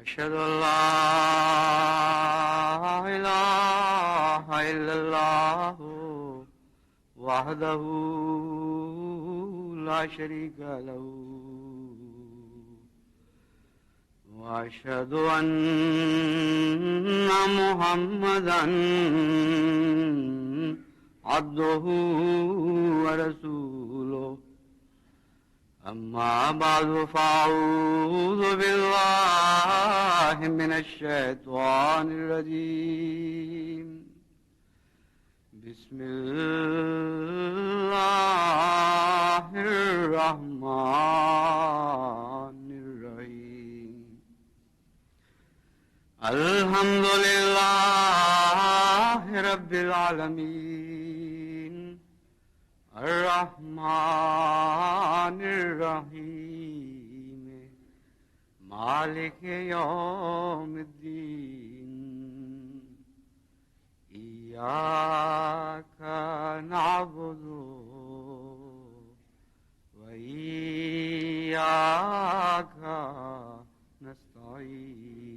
أشهد أن لا إله إلا الله وحده لا شريك له وأشهد أن محمدا عبده ورسوله أما بعد فأعوذ بالله من الشيطان الرجيم بسم الله الرحمن الرحيم الحمد لله رب العالمين الرحمن الرحيم مالك يوم الدين إياك نعبد وإياك نستعين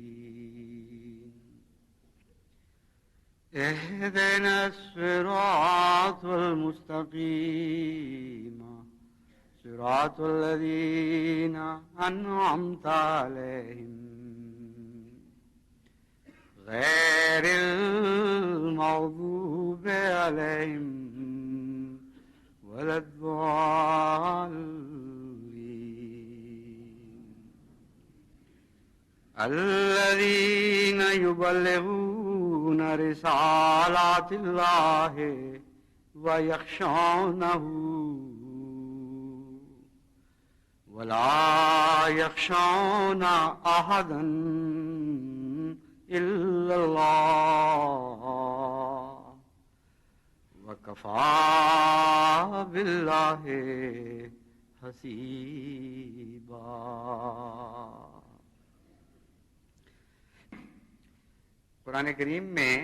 اهدنا الصراط المستقيم صراط الذين أنعمت عليهم غير المغضوب عليهم ولا الضالين الذين يبلغون رسالات الله ويخشونه ولا يخشون أحدا إلا الله وكفى بالله حسيبا. قرآن کریم میں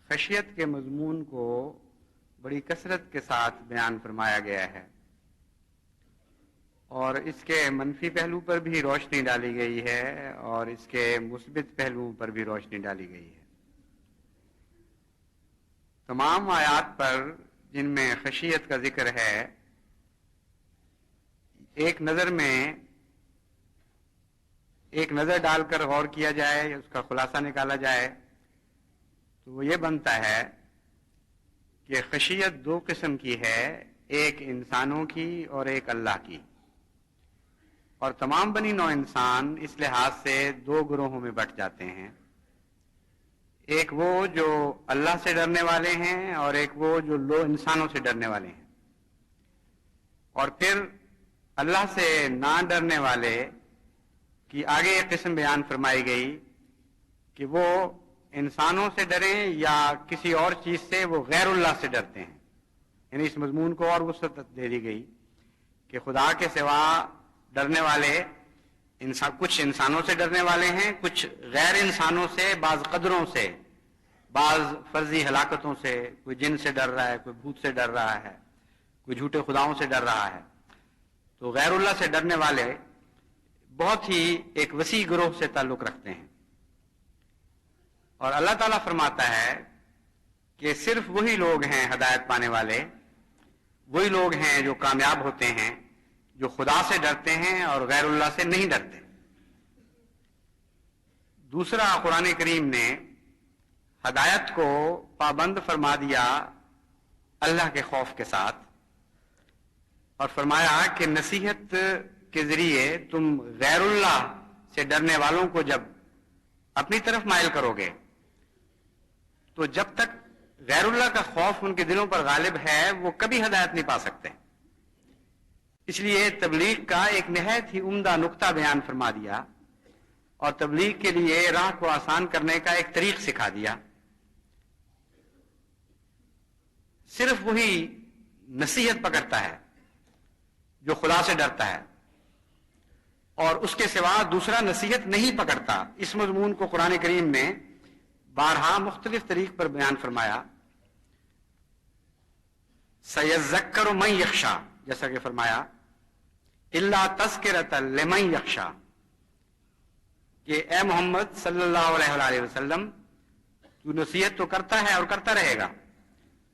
خشیت کے مضمون کو بڑی کثرت کے ساتھ بیان فرمایا گیا ہے اور اس کے منفی پہلو پر بھی روشنی ڈالی گئی ہے اور اس کے مثبت پہلوؤں پر بھی روشنی ڈالی گئی ہے. تمام آیات پر جن میں خشیت کا ذکر ہے ایک نظر ڈال کر غور کیا جائے، اس کا خلاصہ نکالا جائے تو وہ یہ بنتا ہے کہ خشیت دو قسم کی ہے، ایک انسانوں کی اور ایک اللہ کی، اور تمام بنی نوع انسان اس لحاظ سے دو گروہوں میں بٹ جاتے ہیں، ایک وہ جو اللہ سے ڈرنے والے ہیں اور ایک وہ جو انسانوں سے ڈرنے والے ہیں. اور پھر اللہ سے نہ ڈرنے والے کی آگے ایک قسم بیان فرمائی گئی کہ وہ انسانوں سے ڈریں یا کسی اور چیز سے، وہ غیر اللہ سے ڈرتے ہیں. یعنی اس مضمون کو اور وسعت دے دی گئی کہ خدا کے سوا ڈرنے والے کچھ انسانوں سے ڈرنے والے ہیں، کچھ غیر انسانوں سے، بعض قدروں سے، بعض فرضی ہلاکتوں سے، کوئی جن سے ڈر رہا ہے، کوئی بھوت سے ڈر رہا ہے، کوئی جھوٹے خداؤں سے ڈر رہا ہے. تو غیر اللہ سے ڈرنے والے بہت ہی ایک وسیع گروہ سے تعلق رکھتے ہیں، اور اللہ تعالیٰ فرماتا ہے کہ صرف وہی لوگ ہیں ہدایت پانے والے، وہی لوگ ہیں جو کامیاب ہوتے ہیں جو خدا سے ڈرتے ہیں اور غیر اللہ سے نہیں ڈرتے. دوسرا، قرآن کریم نے ہدایت کو پابند فرما دیا اللہ کے خوف کے ساتھ، اور فرمایا کہ نصیحت کے ذریعے تم غیر اللہ سے ڈرنے والوں کو جب اپنی طرف مائل کرو گے تو جب تک غیر اللہ کا خوف ان کے دلوں پر غالب ہے وہ کبھی ہدایت نہیں پا سکتے. اس لیے تبلیغ کا ایک نہایت ہی عمدہ نقطہ بیان فرما دیا اور تبلیغ کے لیے راہ کو آسان کرنے کا ایک طریق سکھا دیا. صرف وہی نصیحت پکڑتا ہے جو خدا سے ڈرتا ہے، اور اس کے سوا دوسرا نصیحت نہیں پکڑتا. اس مضمون کو قرآن کریم نے بارہا مختلف طریق پر بیان فرمایا. سَيَذَّكَّرُ مَن يَخْشَىٰ، جیسا کہ فرمایا إِلَّا تَذْكِرَةً لِمَن يَخْشَىٰ، کہ اے محمد صلی اللہ علیہ وآلہ وسلم، تو نصیحت تو کرتا ہے اور کرتا رہے گا،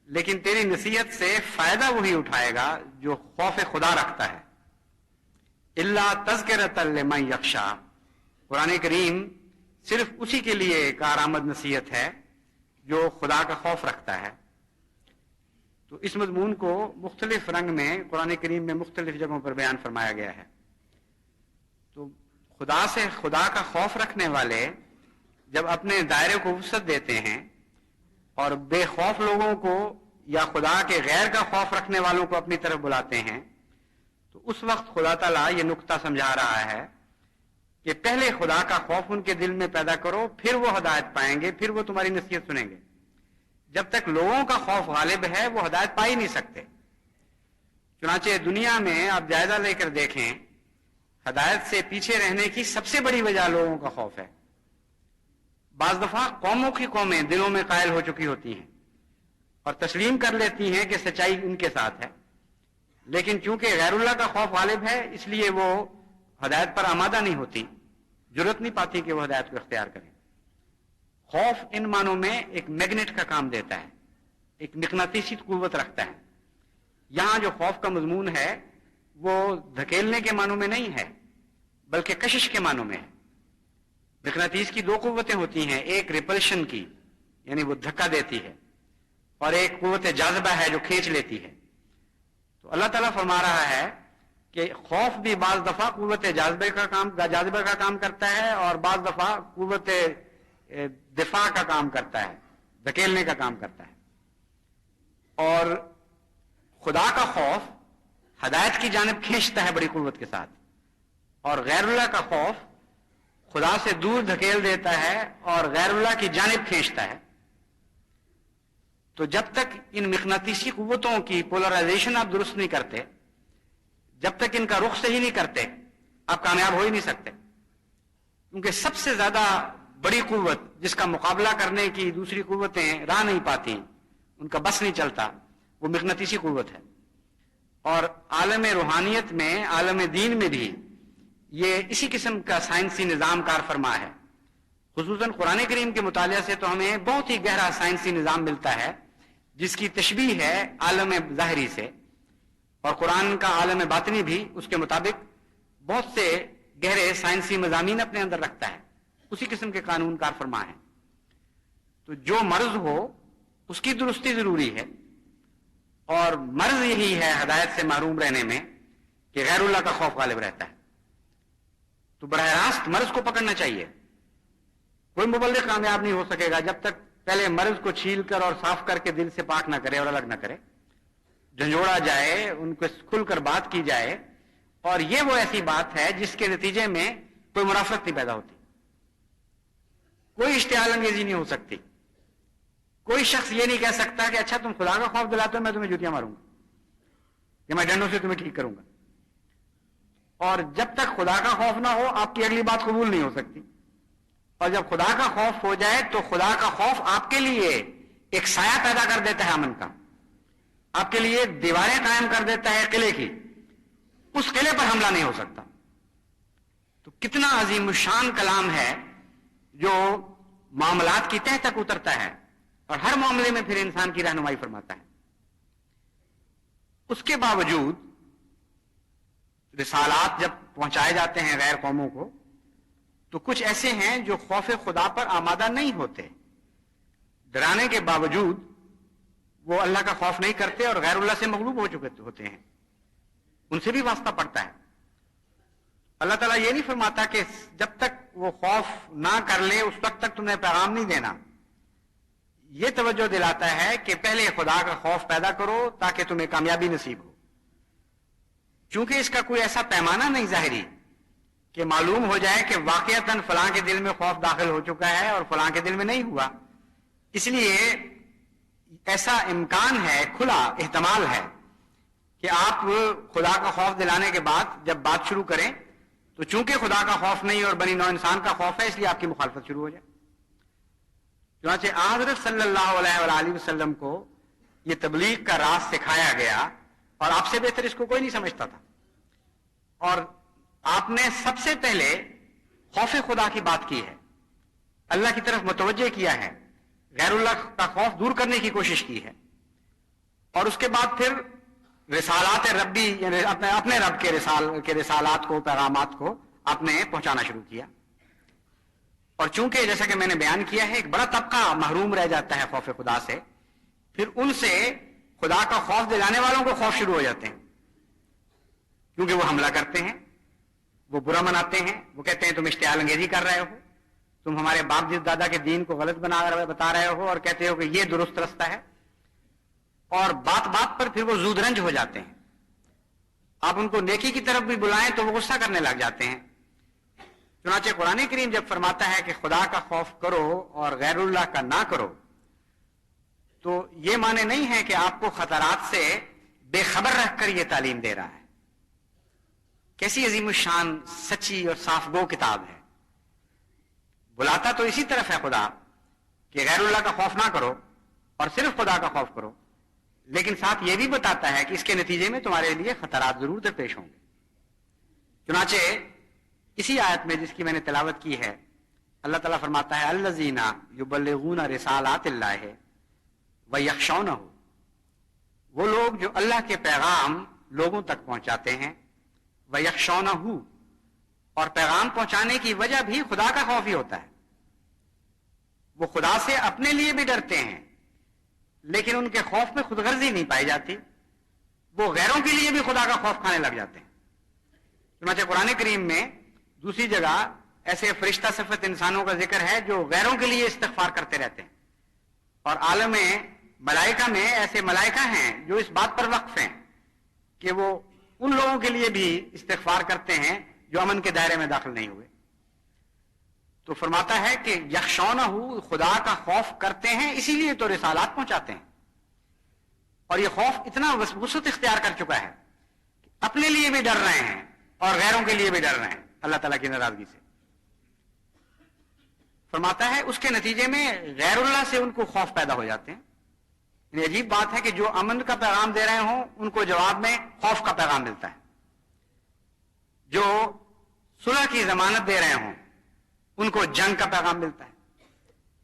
لیکن تیری نصیحت سے فائدہ وہی اٹھائے گا جو خوف خدا رکھتا ہے۔ الا تذکرۃ لمن یخشی، قرآن کریم صرف اسی کے لیے کارآمد نصیحت ہے جو خدا کا خوف رکھتا ہے۔ تو اس مضمون کو مختلف رنگ میں قرآن کریم میں مختلف جگہوں پر بیان فرمایا گیا ہے۔ تو خدا کا خوف رکھنے والے جب اپنے دائرے کو وسعت دیتے ہیں اور بے خوف لوگوں کو یا خدا کے غیر کا خوف رکھنے والوں کو اپنی طرف بلاتے ہیں، تو اس وقت خدا تعالیٰ یہ نقطہ سمجھا رہا ہے کہ پہلے خدا کا خوف ان کے دل میں پیدا کرو، پھر وہ ہدایت پائیں گے، پھر وہ تمہاری نصیحت سنیں گے۔ جب تک لوگوں کا خوف غالب ہے وہ ہدایت پا ہی نہیں سکتے۔ چنانچہ دنیا میں آپ جائزہ لے کر دیکھیں، ہدایت سے پیچھے رہنے کی سب سے بڑی وجہ لوگوں کا خوف ہے۔ بعض دفعہ قوموں کی قومیں دلوں میں قائل ہو چکی ہوتی ہیں اور تسلیم کر لیتی ہیں کہ سچائی ان کے ساتھ ہے، لیکن چونکہ غیر اللہ کا خوف غالب ہے اس لیے وہ ہدایت پر آمادہ نہیں ہوتی، جرأت نہیں پاتی کہ وہ ہدایت کو اختیار کریں۔ خوف ان معنوں میں ایک میگنیٹ کا کام دیتا ہے، ایک مقناطیسی قوت رکھتا ہے۔ یہاں جو خوف کا مضمون ہے وہ دھکیلنے کے معنوں میں نہیں ہے بلکہ کشش کے معنوں میں ہے۔ مقناطیس کی دو قوتیں ہوتی ہیں، ایک ریپلشن کی یعنی وہ دھکا دیتی ہے، اور ایک قوت جاذبہ ہے جو کھینچ لیتی ہے۔ تو اللہ تعالیٰ فرما رہا ہے کہ خوف بھی بعض دفعہ قوت جاذبہ کا کام کرتا ہے اور بعض دفعہ قوت دفاع کا کام کرتا ہے، دھکیلنے کا کام کرتا ہے۔ اور خدا کا خوف ہدایت کی جانب کھینچتا ہے بڑی قوت کے ساتھ، اور غیر اللہ کا خوف خدا سے دور دھکیل دیتا ہے اور غیر اللہ کی جانب کھینچتا ہے۔ تو جب تک ان مقناطیسی قوتوں کی پولرائزیشن آپ درست نہیں کرتے، جب تک ان کا رخ صحیح نہیں کرتے، آپ کامیاب ہو ہی نہیں سکتے، کیونکہ سب سے زیادہ بڑی قوت جس کا مقابلہ کرنے کی دوسری قوتیں راہ نہیں پاتی، ان کا بس نہیں چلتا، وہ مقناطیسی قوت ہے۔ اور عالم روحانیت میں، عالم دین میں بھی یہ اسی قسم کا سائنسی نظام کار فرما ہے۔ خصوصاً قرآن کریم کے مطالعہ سے تو ہمیں بہت ہی گہرا سائنسی نظام ملتا ہے جس کی تشبیہ ہے عالم ظاہری سے، اور قرآن کا عالم باطنی بھی اس کے مطابق بہت سے گہرے سائنسی مضامین اپنے اندر رکھتا ہے، اسی قسم کے قانون کار فرما ہے۔ تو جو مرض ہو اس کی درستی ضروری ہے، اور مرض یہی ہے ہدایت سے محروم رہنے میں کہ غیر اللہ کا خوف غالب رہتا ہے۔ تو براہ راست مرض کو پکڑنا چاہیے۔ کوئی مبلغ کامیاب نہیں ہو سکے گا جب تک پہلے مرض کو چھیل کر اور صاف کر کے دل سے پاک نہ کرے اور الگ نہ کرے، جھنجھوڑا جائے، ان کو کھل کر بات کی جائے۔ اور یہ وہ ایسی بات ہے جس کے نتیجے میں کوئی منافرت نہیں پیدا ہوتی، کوئی اشتعال انگیزی نہیں ہو سکتی، کوئی شخص یہ نہیں کہہ سکتا کہ اچھا تم خدا کا خوف دلاتے ہو، میں تمہیں جوتیاں ماروں گا یا میں ڈنڈوں سے تمہیں ٹھیک کروں گا۔ اور جب تک خدا کا خوف نہ ہو آپ کی اگلی بات قبول نہیں ہو سکتی، اور جب خدا کا خوف ہو جائے تو خدا کا خوف آپ کے لیے ایک سایہ پیدا کر دیتا ہے امن کا، آپ کے لیے دیواریں قائم کر دیتا ہے قلعے کی، اس قلعے پر حملہ نہیں ہو سکتا۔ تو کتنا عظیم الشان کلام ہے جو معاملات کی تہ تک اترتا ہے اور ہر معاملے میں پھر انسان کی رہنمائی فرماتا ہے۔ اس کے باوجود رسالات جب پہنچائے جاتے ہیں غیر قوموں کو تو کچھ ایسے ہیں جو خوف خدا پر آمادہ نہیں ہوتے، ڈرانے کے باوجود وہ اللہ کا خوف نہیں کرتے اور غیر اللہ سے مغلوب ہو چکے ہوتے ہیں، ان سے بھی واسطہ پڑتا ہے۔ اللہ تعالیٰ یہ نہیں فرماتا کہ جب تک وہ خوف نہ کر لے اس وقت تک تمہیں پیغام نہیں دینا، یہ توجہ دلاتا ہے کہ پہلے خدا کا خوف پیدا کرو تاکہ تمہیں کامیابی نصیب ہو۔ چونکہ اس کا کوئی ایسا پیمانہ نہیں ظاہری کہ معلوم ہو جائے کہ واقعتاً فلاں کے دل میں خوف داخل ہو چکا ہے اور فلاں کے دل میں نہیں ہوا، اس لیے ایسا امکان ہے، کھلا احتمال ہے کہ آپ خدا کا خوف دلانے کے بعد جب بات شروع کریں تو چونکہ خدا کا خوف نہیں اور بنی نوع انسان کا خوف ہے اس لیے آپ کی مخالفت شروع ہو جائے۔ چنانچہ حضرت صلی اللہ علیہ وآلہ وسلم کو یہ تبلیغ کا راز سکھایا گیا اور آپ سے بہتر اس کو کوئی نہیں سمجھتا تھا، اور آپ نے سب سے پہلے خوف خدا کی بات کی ہے، اللہ کی طرف متوجہ کیا ہے، غیر اللہ کا خوف دور کرنے کی کوشش کی ہے، اور اس کے بعد پھر رسالات ربی یعنی اپنے رب کے رسالات کو، پیغامات کو آپ نے پہنچانا شروع کیا. اور چونکہ جیسا کہ میں نے بیان کیا ہے ایک بڑا طبقہ محروم رہ جاتا ہے خوف خدا سے، پھر ان سے خدا کا خوف دلانے والوں کو خوف شروع ہو جاتے ہیں، کیونکہ وہ حملہ کرتے ہیں، وہ برا مناتے ہیں، وہ کہتے ہیں تم اشتعال انگیزی کر رہے ہو، تم ہمارے باپ دادا کے دین کو غلط بتا رہے ہو، اور کہتے ہو کہ یہ درست رستہ ہے، اور بات بات پر پھر وہ زود رنج ہو جاتے ہیں. آپ ان کو نیکی کی طرف بھی بلائیں تو وہ غصہ کرنے لگ جاتے ہیں. چنانچہ قرآن کریم جب فرماتا ہے کہ خدا کا خوف کرو اور غیر اللہ کا نہ کرو، تو یہ معنی نہیں ہے کہ آپ کو خطرات سے بے خبر رکھ کر یہ تعلیم دے رہا ہے. کیسی عظیم الشان سچی اور صاف گو کتاب ہے. بلاتا تو اسی طرف ہے خدا کہ غیر اللہ کا خوف نہ کرو اور صرف خدا کا خوف کرو، لیکن ساتھ یہ بھی بتاتا ہے کہ اس کے نتیجے میں تمہارے لیے خطرات ضرور درپیش ہوں گے. چنانچہ اسی آیت میں جس کی میں نے تلاوت کی ہے اللہ تعالیٰ فرماتا ہے الذین یبلغون رسالات اللہ ویخشونہ، وہ لوگ جو اللہ کے پیغام لوگوں تک پہنچاتے ہیں، ویخشونہ، اور پیغام پہنچانے کی وجہ بھی خدا کا خوف ہی ہوتا ہے. وہ خدا سے اپنے لیے بھی ڈرتے ہیں لیکن ان کے خوف میں خود غرضی نہیں پائی جاتی، وہ غیروں کے لیے بھی خدا کا خوف کھانے لگ جاتے ہیں. چنانچہ قرآن کریم میں دوسری جگہ ایسے فرشتہ صفت انسانوں کا ذکر ہے جو غیروں کے لیے استغفار کرتے رہتے ہیں، اور عالم ملائکہ میں ایسے ملائکہ ہیں جو اس بات پر وقف ہیں کہ وہ ان لوگوں کے لیے بھی استغفار کرتے ہیں جو امن کے دائرے میں داخل نہیں ہوئے. تو فرماتا ہے کہ یخشونہ، خدا کا خوف کرتے ہیں، اسی لیے تو رسالات پہنچاتے ہیں. اور یہ خوف اتنا وسعت اختیار کر چکا ہے کہ اپنے لیے بھی ڈر رہے ہیں اور غیروں کے لیے بھی ڈر رہے ہیں اللہ تعالیٰ کی ناراضگی سے. فرماتا ہے اس کے نتیجے میں غیر اللہ سے ان کو خوف پیدا ہو جاتے ہیں. یہ عجیب بات ہے کہ جو امن کا پیغام دے رہے ہوں ان کو جواب میں خوف کا پیغام ملتا ہے، جو صلح کی ضمانت دے رہے ہوں ان کو جنگ کا پیغام ملتا ہے.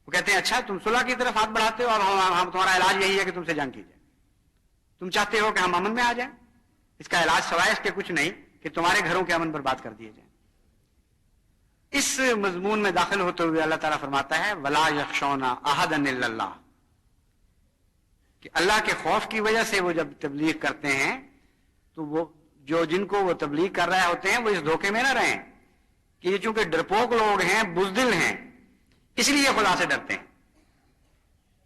وہ کہتے ہیں اچھا تم صلح کی طرف ہاتھ بڑھاتے ہو اور ہم تمہارا علاج یہی ہے کہ تم سے جنگ کی جائے، تم چاہتے ہو کہ ہم امن میں آ جائیں، اس کا علاج سوائے اس کے کچھ نہیں کہ تمہارے گھروں کے امن برباد کر دیے جائیں. اس مضمون میں داخل ہوتے ہوئے اللہ تعالیٰ فرماتا ہے وَلَا يَخْشَوْنَ أَحَدًا إِلَّا اللَّهَ، کہ اللہ کے خوف کی وجہ سے وہ جب تبلیغ کرتے ہیں تو وہ جن کو وہ تبلیغ کر رہے ہوتے ہیں وہ اس دھوکے میں نہ رہیں کہ یہ چونکہ ڈرپوک لوگ ہیں، بزدل ہیں، اس لیے خدا سے ڈرتے ہیں.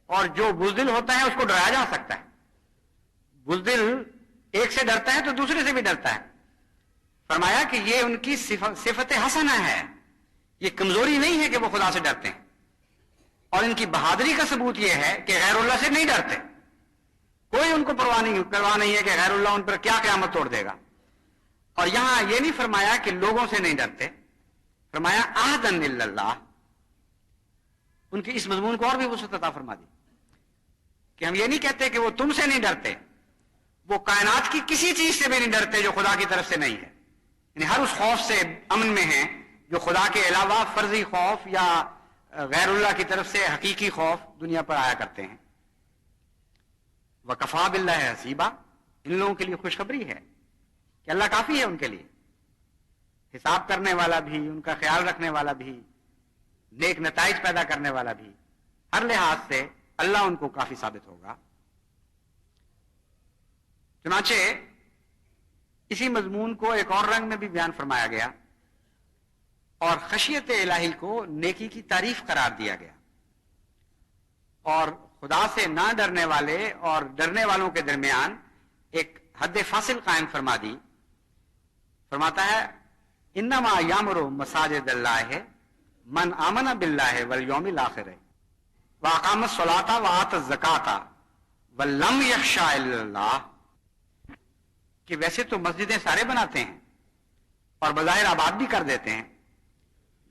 اور جو بزدل ہوتا ہے اس کو ڈرایا جا سکتا ہے. بزدل ایک سے ڈرتا ہے تو دوسرے سے بھی ڈرتا ہے. فرمایا کہ یہ ان کی صفت حسنہ ہے، یہ کمزوری نہیں ہے کہ وہ خدا سے ڈرتے ہیں. اور ان کی بہادری کا ثبوت یہ ہے کہ غیر اللہ سے نہیں ڈرتے. کوئی ان کو پرواہ نہیں ہے کہ غیر اللہ ان پر کیا قیامت توڑ دے گا. اور یہاں یہ نہیں فرمایا کہ لوگوں سے نہیں ڈرتے، فرمایا احدن الا اللہ. ان کی اس مضمون کو اور بھی وسعت عطا فرما دی کہ ہم یہ نہیں کہتے کہ وہ تم سے نہیں ڈرتے، وہ کائنات کی کسی چیز سے بھی نہیں ڈرتے جو خدا کی طرف سے نہیں ہے. یعنی ہر اس خوف سے امن میں ہیں جو خدا کے علاوہ فرضی خوف یا غیر اللہ کی طرف سے حقیقی خوف دنیا پر آیا کرتے ہیں. وَكَفَى بِاللَّهِ حَسِيبًا، ان لوگوں کے لیے خوشخبری ہے کہ اللہ کافی ہے ان کے لیے، حساب کرنے والا بھی، ان کا خیال رکھنے والا بھی، نیک نتائج پیدا کرنے والا بھی، ہر لحاظ سے اللہ ان کو کافی ثابت ہوگا. چنانچہ اسی مضمون کو ایک اور رنگ میں بھی بیان فرمایا گیا اور خشیت الہی کو نیکی کی تعریف قرار دیا گیا، اور خدا سے نہ ڈرنے والے اور ڈرنے والوں کے درمیان ایک حد فاصل قائم فرما دی. فرماتا ہے انما یامر مساجد اللہ من آمن باللہ والیوم الآخر واقام الصلاۃ وآت الزکاۃ ولم یخش الا اللہ، کہ ویسے تو مسجدیں سارے بناتے ہیں اور بظاہر آباد بھی کر دیتے ہیں،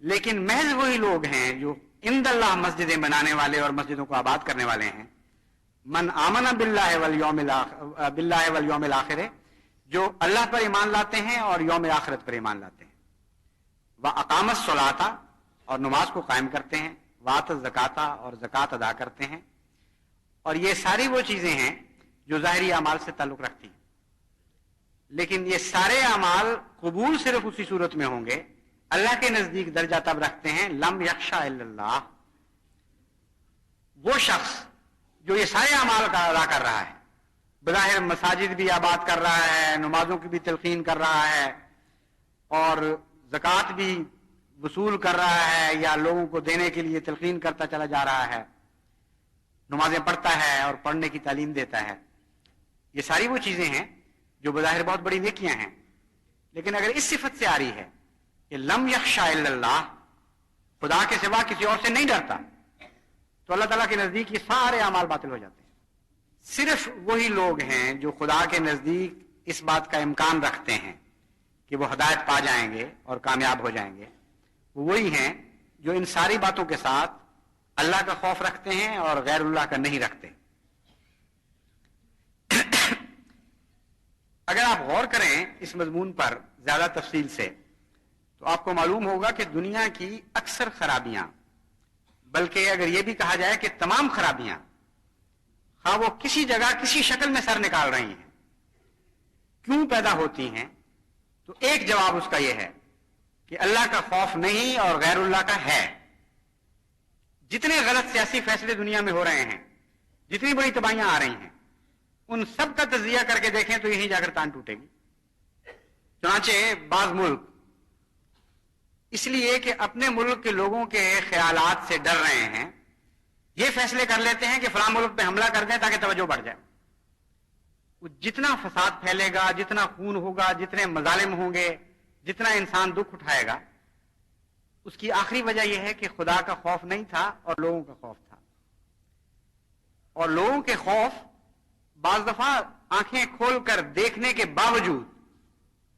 لیکن محض وہی لوگ ہیں جو عند اللہ مسجدیں بنانے والے اور مسجدوں کو آباد کرنے والے ہیں. من آمن باللہ والیوم الآخر، جو اللہ پر ایمان لاتے ہیں اور یوم آخرت پر ایمان لاتے ہیں. وَأَقَامَ الصَّلَاةَ اور نماز کو قائم کرتے ہیں، وَآتَى الزَّكَاةَ اور زکوٰۃ ادا کرتے ہیں. اور یہ ساری وہ چیزیں ہیں جو ظاہری اعمال سے تعلق رکھتی ہیں. لیکن یہ سارے اعمال قبول صرف اسی صورت میں ہوں گے، اللہ کے نزدیک درجہ تب رکھتے ہیں لم یخشا الا اللہ، وہ شخص جو یہ سارے اعمال کا ادا کر رہا ہے، بظاہر مساجد بھی آباد کر رہا ہے، نمازوں کی بھی تلقین کر رہا ہے، اور زکوٰۃ بھی وصول کر رہا ہے یا لوگوں کو دینے کے لیے تلقین کرتا چلا جا رہا ہے، نمازیں پڑھتا ہے اور پڑھنے کی تعلیم دیتا ہے. یہ ساری وہ چیزیں ہیں جو بظاہر بہت بڑی نیکیاں ہیں، لیکن اگر اس صفت سے آ رہی ہے کہ لم یخشا الا اللہ، خدا کے سوا کسی اور سے نہیں ڈرتا، تو اللہ تعالیٰ کے نزدیک یہ سارے اعمال باطل ہو جاتے ہیں. صرف وہی لوگ ہیں جو خدا کے نزدیک اس بات کا امکان رکھتے ہیں کہ وہ ہدایت پا جائیں گے اور کامیاب ہو جائیں گے، وہ وہی ہیں جو ان ساری باتوں کے ساتھ اللہ کا خوف رکھتے ہیں اور غیر اللہ کا نہیں رکھتے. اگر آپ غور کریں اس مضمون پر زیادہ تفصیل سے تو آپ کو معلوم ہوگا کہ دنیا کی اکثر خرابیاں، بلکہ اگر یہ بھی کہا جائے کہ تمام خرابیاں، خواہ وہ کسی جگہ کسی شکل میں سر نکال رہی ہیں، کیوں پیدا ہوتی ہیں، تو ایک جواب اس کا یہ ہے کہ اللہ کا خوف نہیں اور غیر اللہ کا ہے. جتنے غلط سیاسی فیصلے دنیا میں ہو رہے ہیں، جتنی بڑی تباہیاں آ رہی ہیں، ان سب کا تجزیہ کر کے دیکھیں تو یہیں جا کر تان ٹوٹے گی. چنانچہ بعض ملک اس لیے کہ اپنے ملک کے لوگوں کے خیالات سے ڈر رہے ہیں، یہ فیصلے کر لیتے ہیں کہ فلاں ملک پہ حملہ کر دیں تاکہ توجہ بڑھ جائے. وہ جتنا فساد پھیلے گا، جتنا خون ہوگا، جتنے مظالم ہوں گے، جتنا انسان دکھ اٹھائے گا، اس کی آخری وجہ یہ ہے کہ خدا کا خوف نہیں تھا اور لوگوں کا خوف تھا. اور لوگوں کے خوف بعض دفعہ آنکھیں کھول کر دیکھنے کے باوجود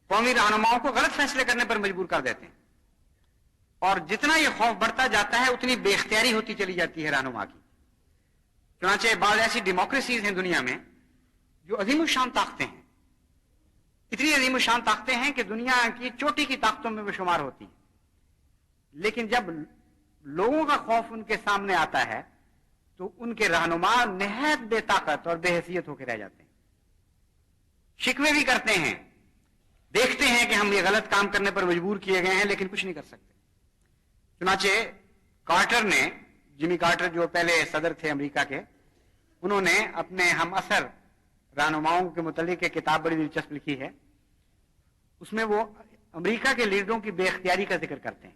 قومی رہنماؤں کو غلط فیصلے کرنے پر مجبور کر دیتے ہیں. اور جتنا یہ خوف بڑھتا جاتا ہے اتنی بے اختیاری ہوتی چلی جاتی ہے رہنما کی. چنانچہ بعض ایسی ڈیموکریسیز ہیں دنیا میں جو عظیم الشان طاقتیں ہیں، اتنی عظیم الشان طاقتیں ہیں کہ دنیا کی چوٹی کی طاقتوں میں وہ شمار ہوتی ہیں، لیکن جب لوگوں کا خوف ان کے سامنے آتا ہے تو ان کے رہنما نہایت بے طاقت اور بے حیثیت ہو کے رہ جاتے ہیں. شکوے بھی کرتے ہیں، دیکھتے ہیں کہ ہم یہ غلط کام کرنے پر مجبور کیے گئے ہیں لیکن کچھ نہیں کر سکتے. چنانچہ کارٹر نے، جمی کارٹر جو پہلے صدر تھے امریکہ کے، انہوں نے اپنے ہم اثر رہنماؤں کے متعلق ایک کتاب بڑی دلچسپ لکھی ہے. اس میں وہ امریکہ کے لیڈروں کی بے اختیاری کا ذکر کرتے ہیں.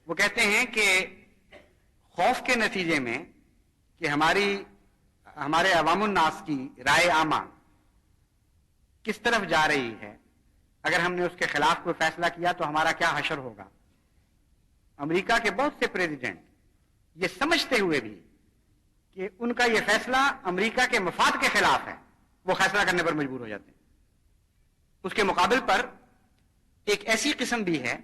وہ کہتے ہیں کہ خوف کے نتیجے میں کہ ہمارے عوام الناس کی رائے عامہ کس طرف جا رہی ہے، اگر ہم نے اس کے خلاف کوئی فیصلہ کیا تو ہمارا کیا حشر ہوگا. امریکہ کے بہت سے پریزیڈنٹ یہ سمجھتے ہوئے بھی کہ ان کا یہ فیصلہ امریکہ کے مفاد کے خلاف ہے، وہ فیصلہ کرنے پر مجبور ہو جاتے ہیں. اس کے مقابل پر ایک ایسی قسم بھی ہے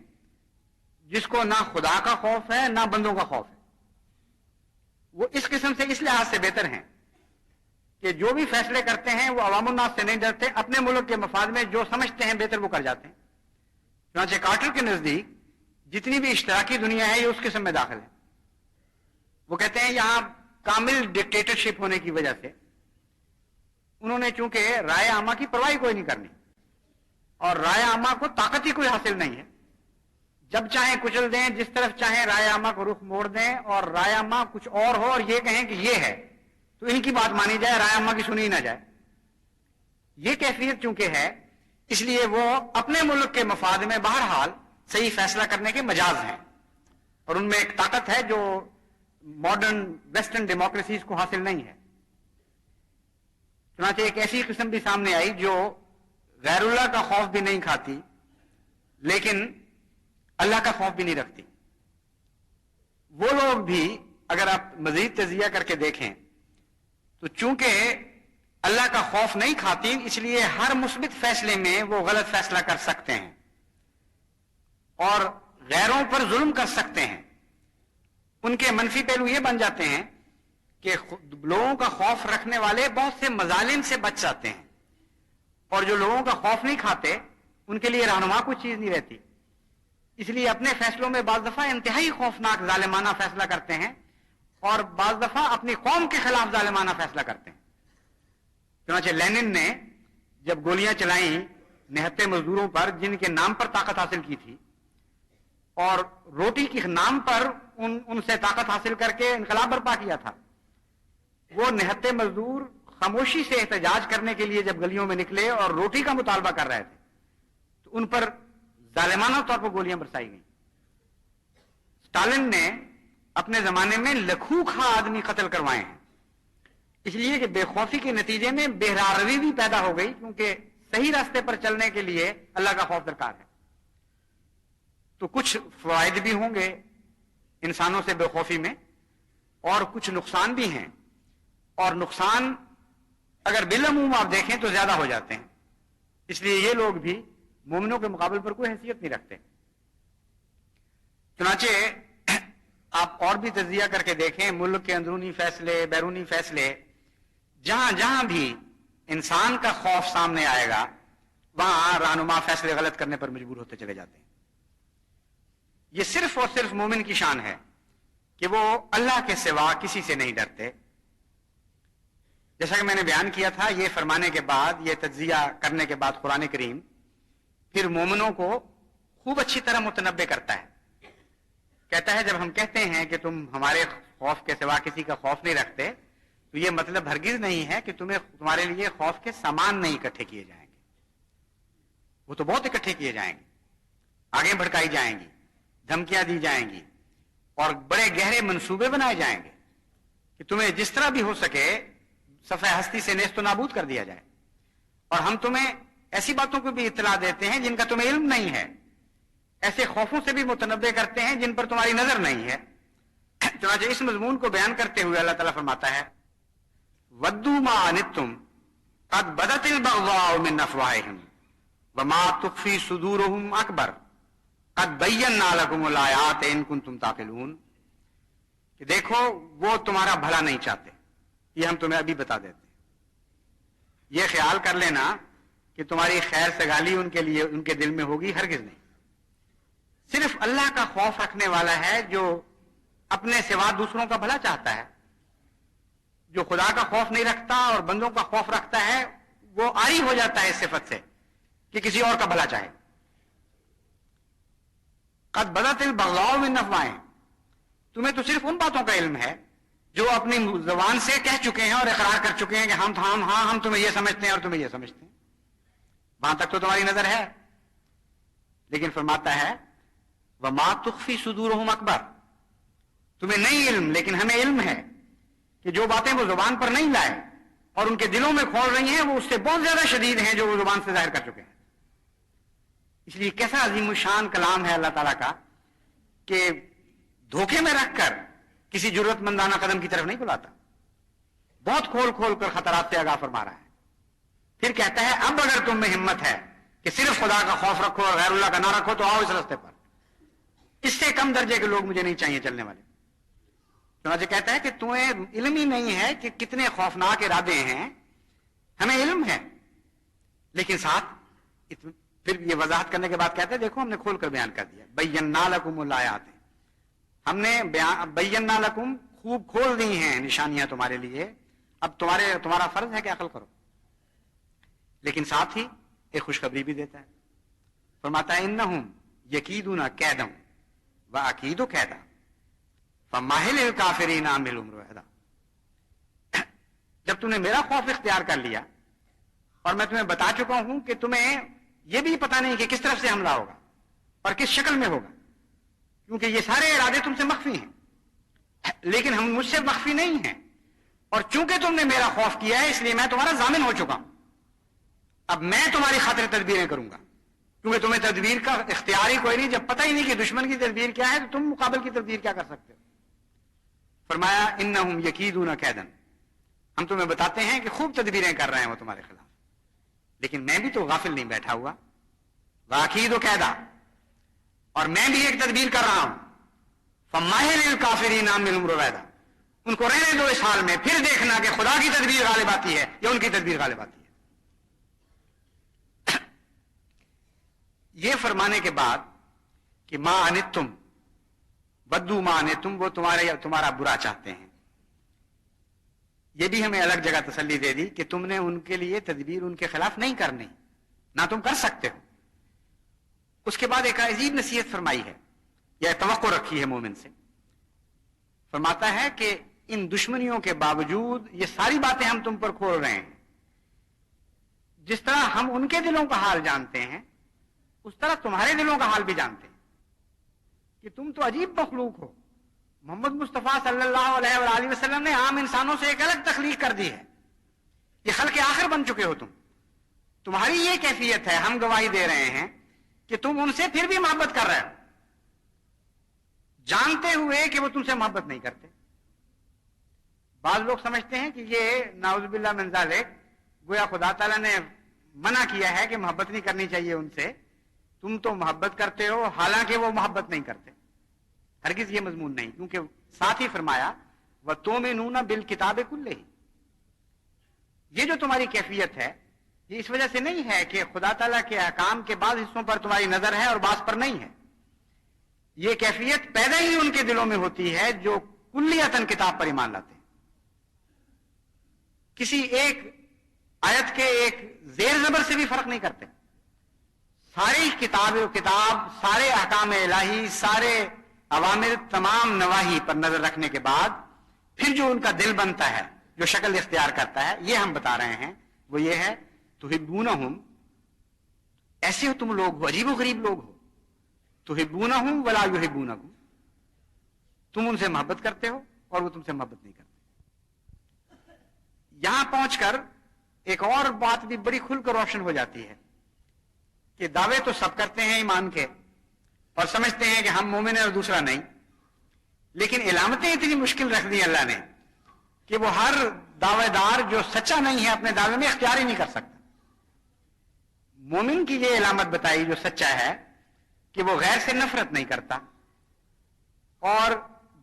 جس کو نہ خدا کا خوف ہے نہ بندوں کا خوف ہے. وہ اس قسم سے اس لحاظ سے بہتر ہیں کہ جو بھی فیصلے کرتے ہیں وہ عوام الناس سے نہیں ڈرتے، اپنے ملک کے مفاد میں جو سمجھتے ہیں بہتر وہ کر جاتے ہیں. چنانچہ کارٹر کے نزدیک جتنی بھی اشتراکی دنیا ہے یہ اس قسم میں داخل ہے. وہ کہتے ہیں یہاں کامل ڈکٹیٹرشپ ہونے کی وجہ سے انہوں نے چونکہ رائے عامہ کی پرواہ کوئی نہیں کرنی اور رائے عامہ کو طاقت ہی کوئی حاصل نہیں ہے، جب چاہیں کچل دیں، جس طرف چاہیں رائے عامہ کو رخ موڑ دیں، اور رائے عامہ کچھ اور ہو اور یہ کہیں کہ یہ ہے تو ان کی بات مانی جائے، رائے عامہ کی سنی ہی نہ جائے. یہ کیفیت چونکہ ہے اس لیے وہ اپنے ملک کے مفاد میں بہرحال صحیح فیصلہ کرنے کے مجاز ہیں، اور ان میں ایک طاقت ہے جو ماڈرن ویسٹرن ڈیموکریسیز کو حاصل نہیں ہے. چنانچہ ایک ایسی قسم بھی سامنے آئی جو غیر اللہ کا خوف بھی نہیں کھاتی لیکن اللہ کا خوف بھی نہیں رکھتی. وہ لوگ بھی اگر آپ مزید تجزیہ کر کے دیکھیں تو چونکہ اللہ کا خوف نہیں کھاتی اس لیے ہر مثبت فیصلے میں وہ غلط فیصلہ کر سکتے ہیں اور غیروں پر ظلم کر سکتے ہیں. ان کے منفی پہلو یہ بن جاتے ہیں کہ لوگوں کا خوف رکھنے والے بہت سے مظالم سے بچ جاتے ہیں، اور جو لوگوں کا خوف نہیں کھاتے ان کے لیے رہنما کوئی چیز نہیں رہتی. اس لیے اپنے فیصلوں میں بعض دفعہ انتہائی خوفناک ظالمانہ فیصلہ کرتے ہیں اور بعض دفعہ اپنی قوم کے خلاف ظالمانہ فیصلہ کرتے ہیں. چنانچہ لینن نے جب گولیاں چلائیں نہتے مزدوروں پر جن کے نام پر طاقت حاصل کی تھی اور روٹی کے نام پر ان سے طاقت حاصل کر کے انقلاب برپا کیا تھا، وہ نہتے مزدور خاموشی سے احتجاج کرنے کے لیے جب گلیوں میں نکلے اور روٹی کا مطالبہ کر رہے تھے تو ان پر ظالمانہ طور پر گولیاں برسائی گئیں. اسٹالن نے اپنے زمانے میں لکھوں خواہ آدمی قتل کروائے ہیں، اس لیے کہ بے خوفی کے نتیجے میں بہراروی بھی پیدا ہو گئی، کیونکہ صحیح راستے پر چلنے کے لیے اللہ کا خوف درکار ہے. تو کچھ فوائد بھی ہوں گے انسانوں سے بے خوفی میں اور کچھ نقصان بھی ہیں، اور نقصان اگر بالعموم آپ دیکھیں تو زیادہ ہو جاتے ہیں. اس لیے یہ لوگ بھی مومنوں کے مقابل پر کوئی حیثیت نہیں رکھتے. چنانچہ آپ اور بھی تجزیہ کر کے دیکھیں، ملک کے اندرونی فیصلے، بیرونی فیصلے، جہاں جہاں بھی انسان کا خوف سامنے آئے گا وہاں رہنما فیصلے غلط کرنے پر مجبور ہوتے چلے جاتے ہیں. یہ صرف اور صرف مومن کی شان ہے کہ وہ اللہ کے سوا کسی سے نہیں ڈرتے. جیسا کہ میں نے بیان کیا تھا، یہ فرمانے کے بعد، یہ تجزیہ کرنے کے بعد قرآن کریم پھر مومنوں کو خوب اچھی طرح متنبع کرتا ہے. کہتا ہے جب ہم کہتے ہیں کہ تم ہمارے خوف کے سوا کسی کا خوف نہیں رکھتے تو یہ مطلب ہرگز نہیں ہے کہ تمہارے لیے خوف کے سامان نہیں اکٹھے کیے جائیں گے. وہ تو بہت اکٹھے کیے جائیں گے، آگے بھڑکائی جائیں گی، دھمکیاں دی جائیں گی اور بڑے گہرے منصوبے بنائے جائیں گے کہ تمہیں جس طرح بھی ہو سکے صفحہ ہستی سے نیست و نابود کر دیا جائے. اور ہم تمہیں ایسی باتوں کو بھی اطلاع دیتے ہیں جن کا تمہیں علم نہیں ہے، ایسے خوفوں سے بھی متنبع کرتے ہیں جن پر تمہاری نظر نہیں ہے. چنانچہ اس مضمون کو بیان کرتے ہوئے اللہ تعالیٰ فرماتا ہے وَدُّوا مَا عَنِتُّمْ قَدْ بَدَتِ الْبَغْضَاءُ مِنْ أَفْوَاهِهِمْ وَمَا تُخْفِي صُدُورُهُمْ أَكْبَرُ قَدْ بَيَّنَّا لَكُمُ الْآيَاتِ إِن كُنتُمْ تَعْقِلُونَ. کہ دیکھو وہ تمہارا بھلا نہیں چاہتے، یہ ہم تمہیں ابھی بتا دیتے ہیں. یہ خیال کر لینا کہ تمہاری خیر سگالی ان کے لیے ان کے دل میں ہوگی، ہرگز نہیں. صرف اللہ کا خوف رکھنے والا ہے جو اپنے سوا دوسروں کا بھلا چاہتا ہے. جو خدا کا خوف نہیں رکھتا اور بندوں کا خوف رکھتا ہے وہ عاری ہو جاتا ہے اس صفت سے کہ کسی اور کا بھلا چاہے. قد بدت البغضاء من افواہہم، تمہیں تو صرف ان باتوں کا علم ہے جو اپنی زبان سے کہہ چکے ہیں اور اقرار کر چکے ہیں کہ ہم تمہیں یہ سمجھتے ہیں اور تمہیں یہ سمجھتے ہیں. وہاں تک تو تمہاری نظر ہے. لیکن فرماتا ہے وَمَا تُخْفِي صُدُورُهُمْ أَكْبَرُ، تمہیں نہیں علم لیکن ہمیں علم ہے کہ جو باتیں وہ زبان پر نہیں لائے اور ان کے دلوں میں کھول رہی ہیں وہ اس سے بہت زیادہ شدید ہیں جو وہ زبان سے ظاہر کر چکے ہیں. اس لیے کیسا عظیم الشان کلام ہے اللہ تعالیٰ کا کہ دھوکے میں رکھ کر کسی ضرورت مندانہ قدم کی طرف نہیں بلاتا، بہت کھول کھول کر خطرات سے آگاہ فرما رہا ہے. پھر کہتا ہے اب اگر تم میں ہمت ہے کہ صرف خدا کا خوف رکھو اور غیر اللہ کا نہ رکھو تو آؤ اس راستے پر. اس سے کم درجے کے لوگ مجھے نہیں چاہیے چلنے والے. چنانچہ کہتا ہے کہ تمہیں علم ہی نہیں ہے کہ کتنے خوفناک ارادے ہیں. ہمیں علم ہے لیکن ساتھ پھر یہ وضاحت کرنے کے بعد کہتے ہیں دیکھو ہم نے کھول کر بیان کر دیا بَيَّنَّا لَكُمُ الْآيَاتِ، ہم نے بَيَّنَّا لَكُمْ خوب کھول دی ہیں نشانیاں تمہارے لیے. اب تمہارا فرض ہے کہ عقل کرو. لیکن ساتھ ہی ایک خوشخبری بھی دیتا ہے. فرماتا ہے اِنَّهُمْ يَكِيدُونَ كَيْدًا وَأَكِيدُ كَيْدًا فَمَهِّلِ الْكَافِرِينَ أَمْهِلْهُمْ رُوَيْدًا. جب تم نے میرا خوف اختیار کر لیا اور میں تمہیں بتا چکا ہوں کہ تمہیں یہ بھی پتہ نہیں کہ کس طرف سے حملہ ہوگا اور کس شکل میں ہوگا، کیونکہ یہ سارے ارادے تم سے مخفی ہیں، لیکن ہم مجھ سے مخفی نہیں ہیں. اور چونکہ تم نے میرا خوف کیا ہے اس لیے میں تمہارا ضامن ہو چکا ہوں. اب میں تمہاری خاطر تدبیریں کروں گا، کیونکہ تمہیں تدبیر کا اختیار ہی کوئی نہیں. جب پتہ ہی نہیں کہ دشمن کی تدبیر کیا ہے تو تم مقابل کی تدبیر کیا کر سکتے ہو. فرمایا انہم یکیدون کیدن، ہم تمہیں بتاتے ہیں کہ خوب تدبیریں کر رہے ہیں وہ تمہارے خلاف، لیکن میں بھی تو غافل نہیں بیٹھا ہوا. واقعید و قیدا، اور میں بھی ایک تدبیر کر رہا ہوں. فماہل الکافرین امہلہم رویدا، ان کو رہنے دو اس حال میں، پھر دیکھنا کہ خدا کی تدبیر غالب آتی ہے یا ان کی تدبیر غالب آتی ہے. یہ فرمانے کے بعد کہ ما انتم بدو ما انتم، وہ تمہارا برا چاہتے ہیں. یہ بھی ہمیں الگ جگہ تسلی دے دی کہ تم نے ان کے لیے تدبیر ان کے خلاف نہیں کرنی، نہ تم کر سکتے ہو. اس کے بعد ایک عجیب نصیحت فرمائی ہے یا توقع رکھی ہے مومن سے. فرماتا ہے کہ ان دشمنیوں کے باوجود یہ ساری باتیں ہم تم پر کھول رہے ہیں، جس طرح ہم ان کے دلوں کا حال جانتے ہیں اس طرح تمہارے دلوں کا حال بھی جانتے ہیں کہ تم تو عجیب مخلوق ہو. محمد مصطفیٰ صلی اللہ علیہ وآلہ وسلم نے عام انسانوں سے ایک الگ تخلیق کر دی ہے. یہ خلق آخر بن چکے ہو تم. تمہاری یہ کیفیت ہے، ہم گواہی دے رہے ہیں کہ تم ان سے پھر بھی محبت کر رہے ہو، جانتے ہوئے کہ وہ تم سے محبت نہیں کرتے. بعض لوگ سمجھتے ہیں کہ یہ نعوذ باللہ من ذالک گویا خدا تعالیٰ نے منع کیا ہے کہ محبت نہیں کرنی چاہیے ان سے، تم تو محبت کرتے ہو حالانکہ وہ محبت نہیں کرتے. ہرگز یہ مضمون نہیں، کیونکہ ساتھ ہی فرمایا وَتُؤْمِنُونَ بِالْكِتَابِ كُلِّهِ. یہ جو تمہاری کیفیت ہے یہ اس وجہ سے نہیں ہے کہ خدا تعالیٰ کے احکام کے بعض حصوں پر تمہاری نظر ہے اور بعض پر نہیں ہے. یہ کیفیت پیدا ہی ان کے دلوں میں ہوتی ہے جو کلیتاً کتاب پر ایمان لاتے ہیں. کسی ایک آیت کے ایک زیر زبر سے بھی فرق نہیں کرتے. ساری کتاب سارے احکام الہی، سارے اوامر، تمام نواہی پر نظر رکھنے کے بعد پھر جو ان کا دل بنتا ہے، جو شکل اختیار کرتا ہے، یہ ہم بتا رہے ہیں. وہ یہ ہے تحبونہم، ایسے ہو تم لوگ ہو، عجیب و غریب لوگ ہو. تحبونہم ولا یحبونکم، تم ان سے محبت کرتے ہو اور وہ تم سے محبت نہیں کرتے. یہاں پہنچ کر ایک اور بات بھی بڑی کھل کر روشن ہو جاتی ہے کہ دعوے تو سب کرتے ہیں ایمان کے اور سمجھتے ہیں کہ ہم مومن ہیں اور دوسرا نہیں، لیکن علامتیں اتنی مشکل رکھ دی اللہ نے کہ وہ ہر دعوے دار جو سچا نہیں ہے اپنے دعوے میں اختیار ہی نہیں کر سکتا. مومن کی یہ علامت بتائی جو سچا ہے کہ وہ غیر سے نفرت نہیں کرتا، اور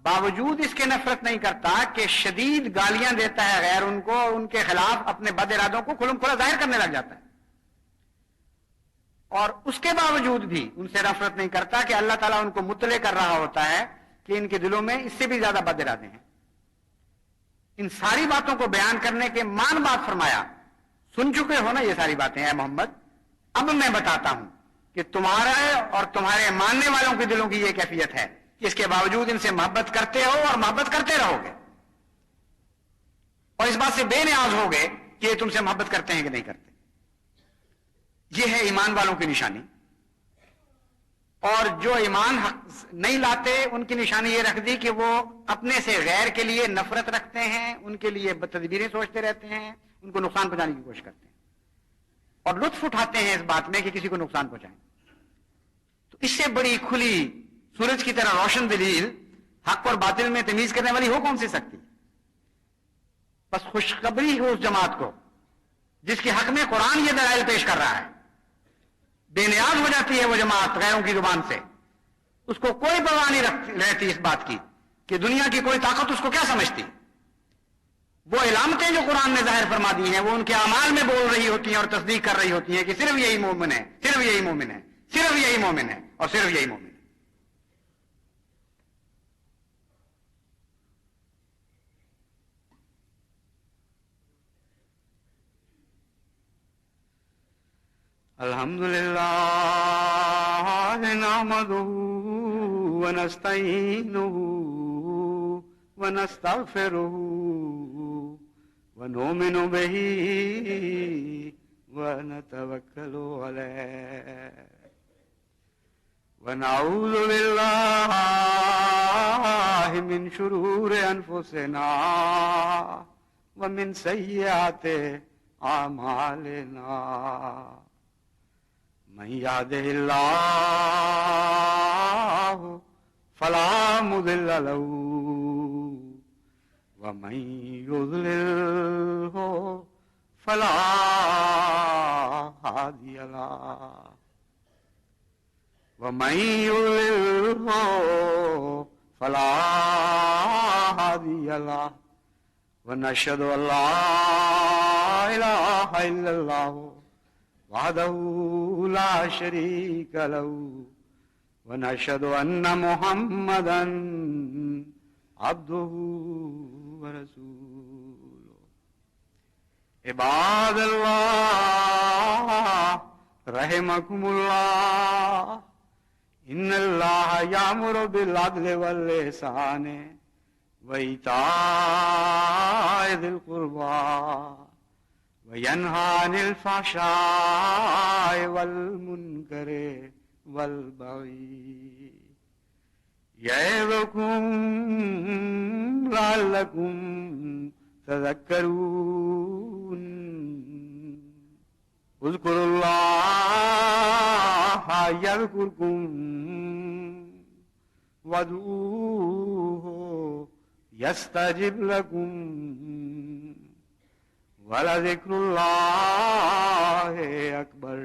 باوجود اس کے نفرت نہیں کرتا کہ شدید گالیاں دیتا ہے غیر ان کو، ان کے خلاف اپنے بد ارادوں کو کھلم کھلا ظاہر کرنے لگ جاتا ہے، اور اس کے باوجود بھی ان سے نفرت نہیں کرتا کہ اللہ تعالیٰ ان کو مطلع کر رہا ہوتا ہے کہ ان کے دلوں میں اس سے بھی زیادہ بد ارادے ہیں. ان ساری باتوں کو بیان کرنے کے مان بات فرمایا، سن چکے ہو نا یہ ساری باتیں اے محمد، اب میں بتاتا ہوں کہ تمہارا اور تمہارے ماننے والوں کے دلوں کی یہ کیفیت ہے کہ اس کے باوجود ان سے محبت کرتے ہو اور محبت کرتے رہو گے، اور اس بات سے بے نیاز ہوگے کہ یہ تم سے محبت کرتے ہیں کہ نہیں کرتے. یہ ہے ایمان والوں کی نشانی. اور جو ایمان نہیں لاتے ان کی نشانی یہ رکھ دی کہ وہ اپنے سے غیر کے لیے نفرت رکھتے ہیں، ان کے لیے تدبیریں سوچتے رہتے ہیں، ان کو نقصان پہنچانے کی کوشش کرتے ہیں اور لطف اٹھاتے ہیں اس بات میں کہ کسی کو نقصان پہنچائیں. تو اس سے بڑی کھلی سورج کی طرح روشن دلیل حق اور باطل میں تمیز کرنے والی ہو کون سی سکتی؟ بس خوشخبری ہو اس جماعت کو جس کے حق میں قرآن یہ دلائل پیش کر رہا ہے. بے نیاز ہو جاتی ہے وہ جماعت غیروں کی زبان سے، اس کو کوئی پرواہ نہیں رہتی اس بات کی کہ دنیا کی کوئی طاقت اس کو کیا سمجھتی. وہ علامتیں جو قرآن نے ظاہر فرما دی ہیں وہ ان کے اعمال میں بول رہی ہوتی ہیں اور تصدیق کر رہی ہوتی ہیں کہ صرف یہی مومن ہے، صرف یہی مومن ہے، صرف یہی مومن ہے اور صرف یہی مومن ہے. الحمدللہ نحمدہ ونستعینہ ونستغفرہ ونؤمن بہ ونتوکل علیہ ونعوذ باللہ من شرور انفسنا ومن سیئات اعمالنا. من يهده الله فلا مضل له ومن يضلله فلا هادي له ومن يضلله فلا هادي له ونشهد أن لا إله إلا الله وحده لا شريك له ونشهد أن محمدا عبده ورسوله. عباد الله رحمكم الله، إن الله يأمر بالعدل والإحسان وإيتاء ذي القربى وينهى عن الفحشاء والمنكر والبغي يعظكم لعلكم تذكرون. اذكروا الله يذكركم وادعوه يستجب لكم ولذكر الله أكبر.